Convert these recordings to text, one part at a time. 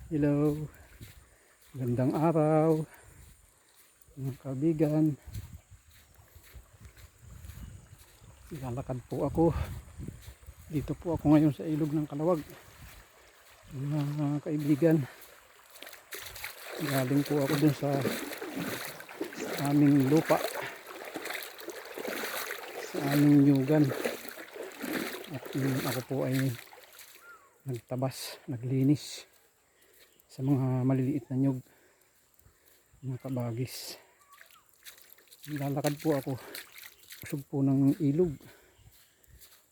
Hello, gandang araw mga kaibigan. Lalakad po ako. Dito po ako ngayon sa ilog ng Kalawag. Mga kaibigan, galing po ako dun sa aming lupa, sa aming nyugan. At ako po ay nagtabas, naglinis sa mga maliliit na nyug, mga kabagis. Lalakad po ako usog po ng ilog,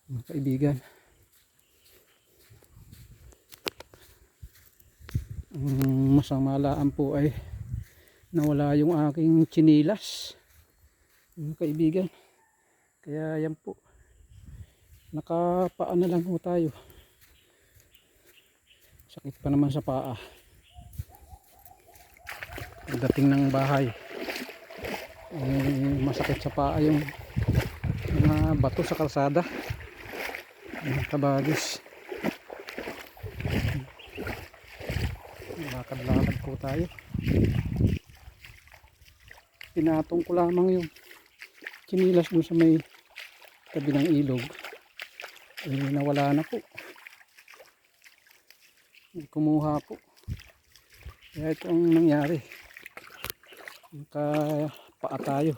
mga kaibigan. Ang masamalaan po ay nawala yung aking tsinilas, mga kaibigan. Kaya yan po, nakapaa na lang po tayo. Sakit pa naman sa paa. Pagdating ng bahay, masakit sa paa yung mga bato sa kalsada, mga kabagis. Lakad-lakad po tayo. Pinatong ko lamang yung tsinilas dun sa may tabi ng ilog, nawala na po. Kumuha po. Kaya ito ang nangyari, nakapaa tayo.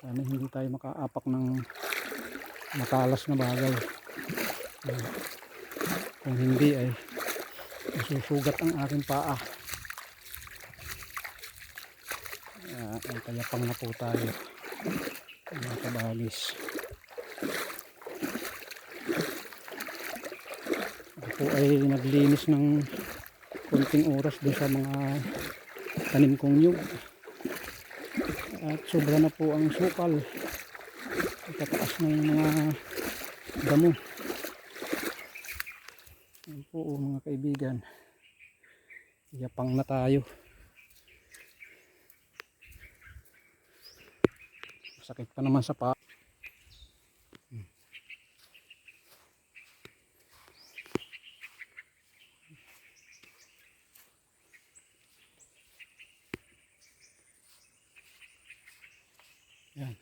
Sana hindi tayo makaapak ng matalas na bagay. Kung hindi ay masusugat ang aking paa. Ang kayapang na po tayo, mga kabagis. Ako po ay naglinis ng konting oras doon sa mga tanim kong nyug. At sobra na po ang sukal. Tataas na yung mga damo. Yan po mga kaibigan. Yapang na tayo. Sakit pa naman sa paa. Yan.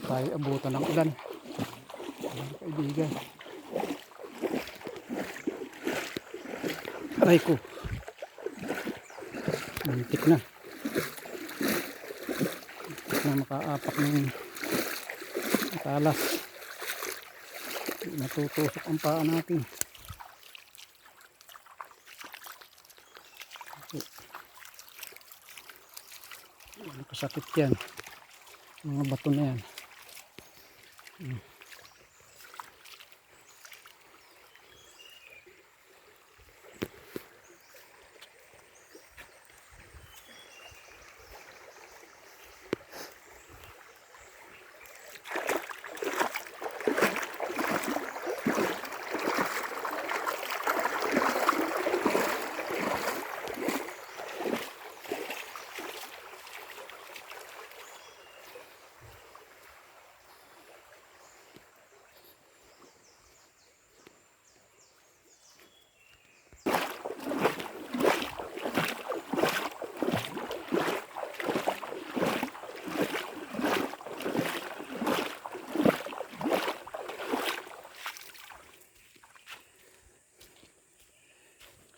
Tayo abutan ng ulan, mga kaibigan. Aray ko, muntik na makaapak ng matalas. Natutusok ang paa natin. Nakasakit yan, mga bato na yan.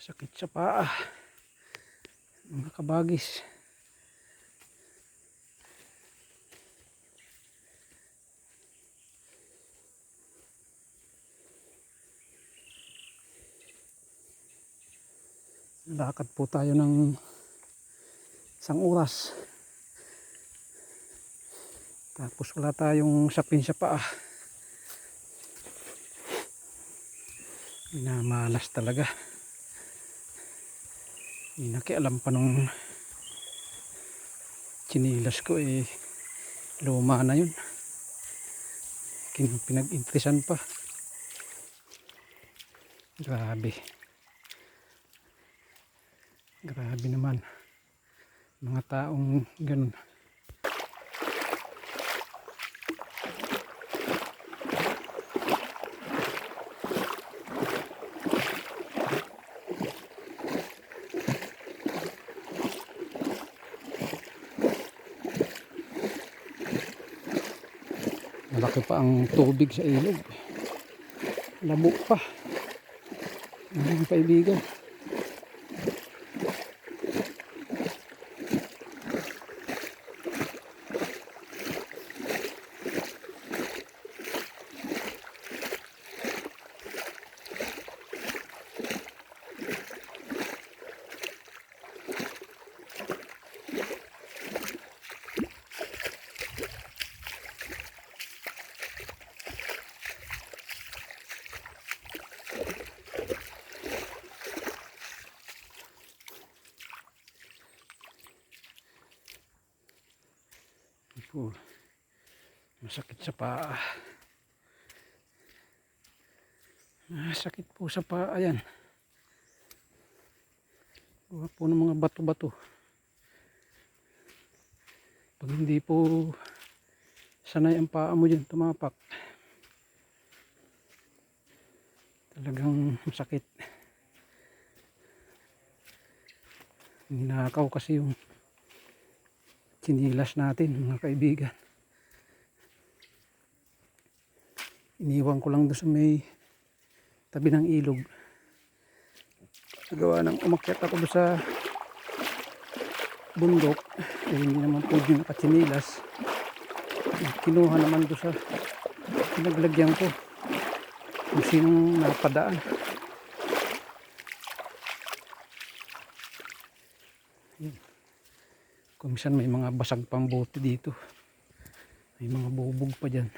Sakit sa paa, mga kabagis. Lakad po tayo ng isang oras. Tapos wala tayong sapin sa paa. Minamalas talaga. Hindi nakialam pa nung tsinilas ko luma na yun. Pinag-intrisan pa. Grabe. Grabe naman mga taong ganun. Malaki pa ang tubig sa ilog. Labo pa. Mga kaibigan. Po, masakit sa paa. Sakit po sa paa yan. Gawa po ng mga bato-bato. Pag hindi po sanay ang paa mo dyan tumapak, talagang masakit. Ninakaw kasi yung sinilas natin mga kaibigan. Iniwan ko lang doon sa may tabi ng ilog. Gawa ng umakyat ako doon sa bundok, eh, hindi naman po yung nakatsinilas. Kinuha naman doon sa pinaglagyan ko kung sinong napadaan. Yun. Kung minsan may mga basag pang bote dito, may mga bubog pa dyan.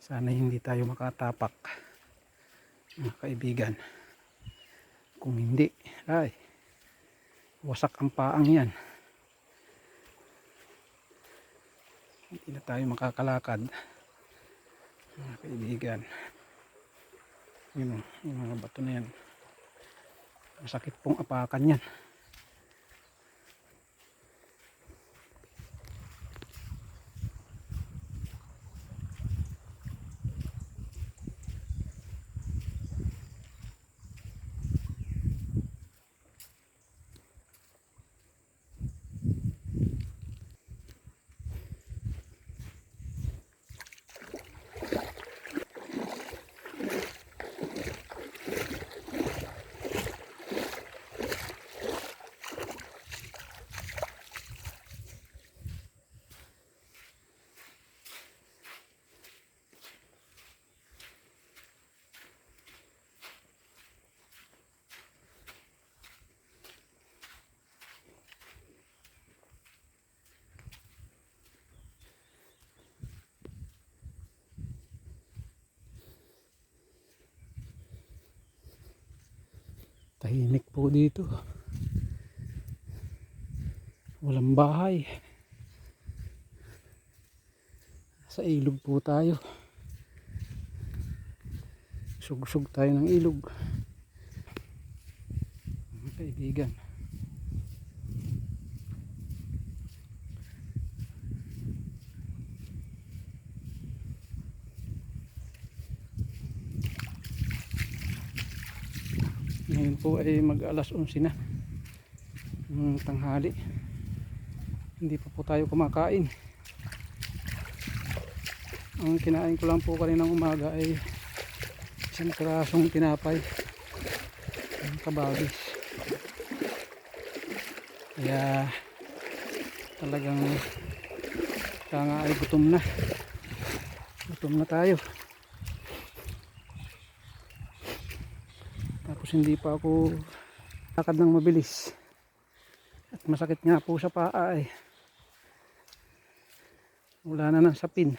Sana hindi tayo makatapak mga kaibigan. Kung hindi, ay wasak ang paang yan. Hindi na tayo makakalakad mga kaibigan. Yun, yung mga bato na yan, masakit pong apakan yan. Tahimik po dito. Walang bahay. Sa ilog po tayo. Sugsug tayo ng ilog. Mga kaibigan. Ngayon po ay mag-alas 11 na ng tanghali. Hindi pa po tayo kumakain. Ang kinain ko lang po kaninang umaga ay isang pirasong tinapay ng kabagis. Kaya talagang kaya ay gutom na. Gutom na tayo. Tapos hindi pa ako lakad ng mabilis. At masakit nga po sa paa eh. Wala na ng sapin.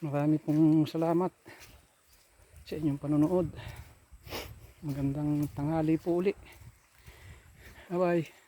Marami pong salamat sa inyong panonood. Magandang tanghali po uli. Bye bye.